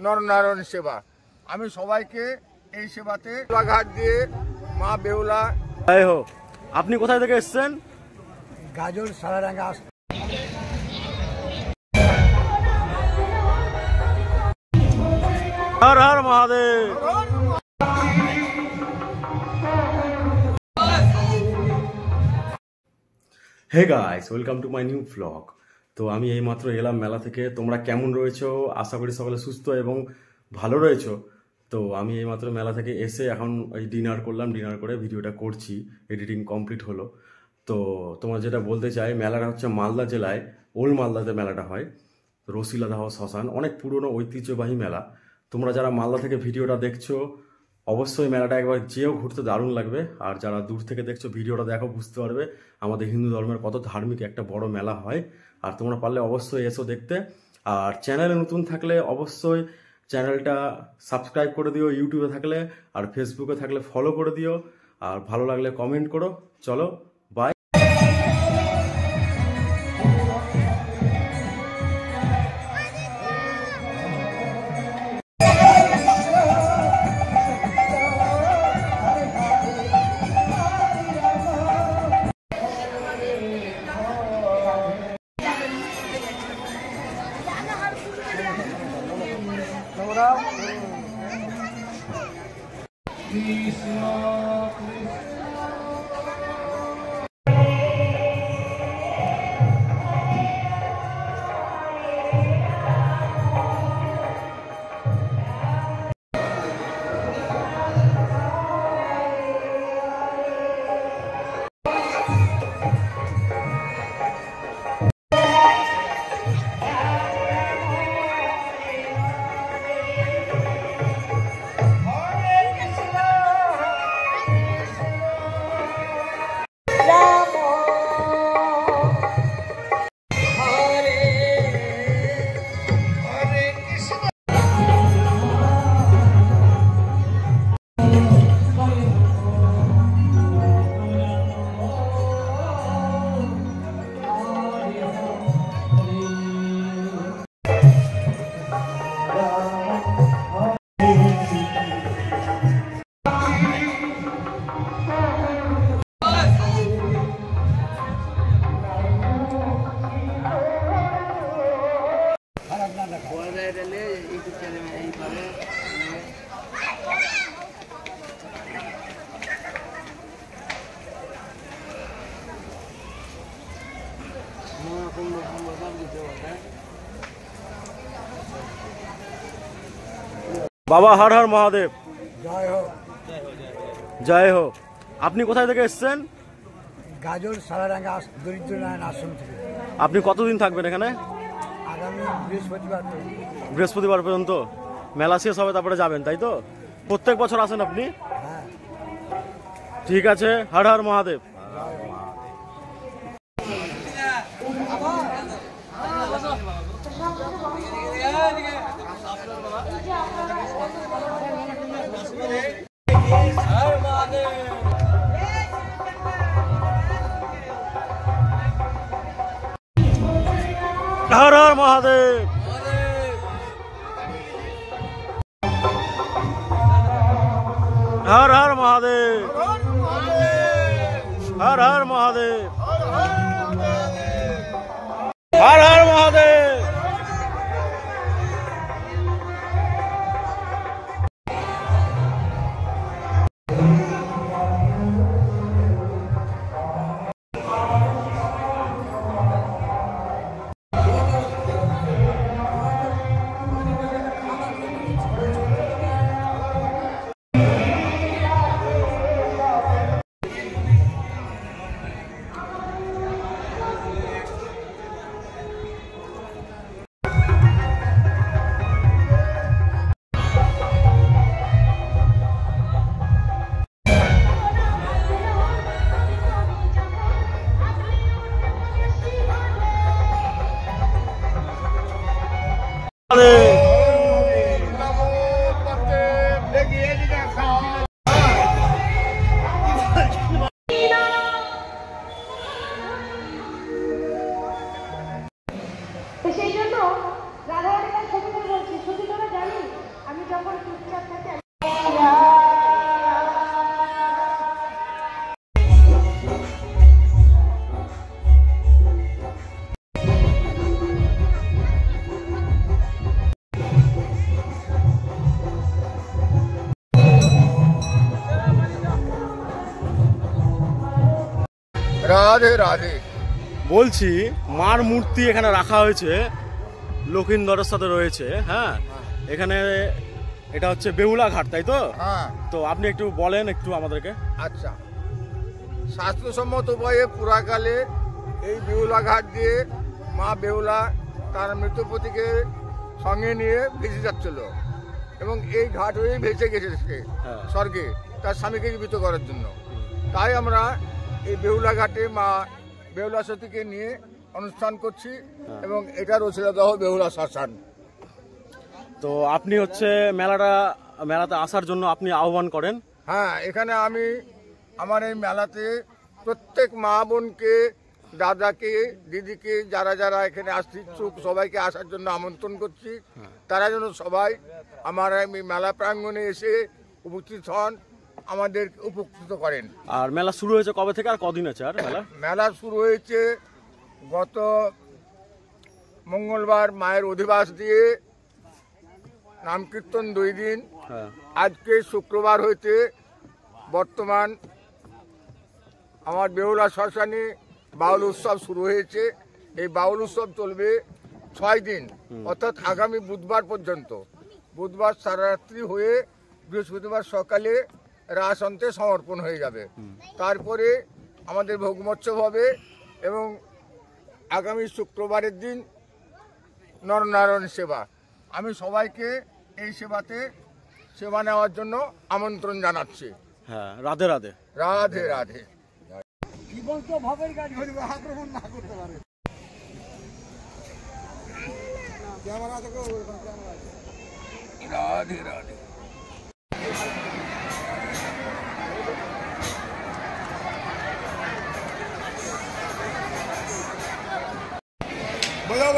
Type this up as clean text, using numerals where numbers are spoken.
নরনারায়ণ সেবা। আমি সবাইকে এই সেবাতে ঘাট দিয়ে মা বেহুলা। আপনি কোথায় থেকে এসেছেন? Gajol Saradanga. Har Har Mahadev. Hey guys, welcome to my new blog. তো আমি এইমাত্র এলাম মেলা থেকে। তোমরা কেমন রয়েছো? আশা করি সকলে সুস্থ এবং ভালো রয়েছো। তো আমি এইমাত্র মেলা থেকে এসে এখন ওই ডিনার করলাম, ডিনার করে ভিডিওটা করছি, এডিটিং কমপ্লিট হলো। তো তোমার যেটা বলতে চাই, মেলাটা হচ্ছে মালদা জেলায় ওল্ড মালদাতে মেলাটা হয়, রসিলাদাহ শ্মশান, অনেক পুরনো ঐতিহ্যবাহী মেলা। তোমরা যারা মালদা থেকে ভিডিওটা দেখছো অবশ্যই মেলাটা একবার যেও, ঘুরতে দারুণ লাগবে। আর যারা দূর থেকে দেখছো ভিডিওটা দেখো, বুঝতে পারবে আমাদের হিন্দু ধর্মের কত ধার্মিক একটা বড় মেলা হয়। আর তোমরা পারলে অবশ্যই এসো দেখতে। আর চ্যানেলে নতুন থাকলে অবশ্যই চ্যানেলটা সাবস্ক্রাইব করে দিও ইউটিউবে থাকলে, আর ফেসবুকে থাকলে ফলো করে দিও, আর ভালো লাগলে কমেন্ট করো। চলো, বাই। বাবা হর হর মহাদেব। জয় হোক। জয় হোক। আপনি কোথায় থেকে এসেছেন? গাজল সারাডাঙ্গা দরিদ্র নারায়ণ আশ্রম থেকে। আপনি কতদিন থাকবেন এখানে? আগামী বৃহস্পতিবার। বৃহস্পতিবার পর্যন্ত মেলা শেষ হবে, তারপরে যাবেন, তাই তো? প্রত্যেক বছর আসেন আপনি? হ্যাঁ। ঠিক আছে, হর হর মহাদেব। হর হর মহাদেব। হর হর মহাদেব। হর হর মহাদেব। হর হর মহাদেব। রাধে রাধে। বলছি মার মূর্তি এখানে রাখা হয়েছে, লক্ষিন্দরের সাথে রয়েছে। হ্যাঁ, এখানে এটা হচ্ছে বেহুলা ঘাট, তাই তো? হ্যাঁ। তো আপনি একটু বলেন একটু আমাদেরকে। আচ্ছা, স্বাস্থ্যসম্মত উপায়ে পুরাকালে এই বেহুলা ঘাট দিয়ে মা বেহুলা তার মৃতপতিকে সঙ্গে নিয়ে ভেসে যাচ্ছিল এবং এই ঘাট হয়েই ভেসে গেছে সে স্বর্গে তার স্বামীকে জীবিত করার জন্য। তাই আমরা এই বেহুলা ঘাটে মা বেহুলা সতীকে নিয়ে অনুষ্ঠান করছি এবং এটা রচিলাদহ বেহুলা শ্মশান। তো আপনি হচ্ছে মেলাতে আসার জন্য আপনি আহ্বান করেন? হ্যাঁ, এখানে আমি আমার এই মেলাতে প্রত্যেক মা বোনকে, দাদাকে, দিদিকে, যারা যারা এখানে আসতে ইচ্ছুক সবাইকে আসার জন্য আমন্ত্রণ করছি। তারা যেন সবাই আমার এই মেলা প্রাঙ্গণে এসে উপস্থিত হন, আমাদের উপকৃত করেন। আর মেলা শুরু হয়েছে কবে থেকে আর কদিন আছে আর মেলা শুরু হয়েছে গত মঙ্গলবার মায়ের অধিবাস দিয়ে নাম কীর্তন 2 দিন। আজকে শুক্রবার হইতে বর্তমান আমার বেহুলা শ্মশানে বাউল উৎসব শুরু হয়েছে। এই বাউল উৎসব চলবে 6 দিন, অর্থাৎ আগামী বুধবার পর্যন্ত। বুধবার সারারাত্রি হয়ে বৃহস্পতিবার সকালে রাস অন্তে সমর্পণ হয়ে যাবে। তারপরে আমাদের ভোগ মহোৎসব হবে এবং আগামী শুক্রবারের দিন নরনারায়ণ সেবা। আমি সবাইকে এই সেবা নেওয়ার জন্য আমন্ত্রণ জানাচ্ছি। হ্যাঁ, রাধে রাধে। রাধে রাধে। রাধে রাধে। বলো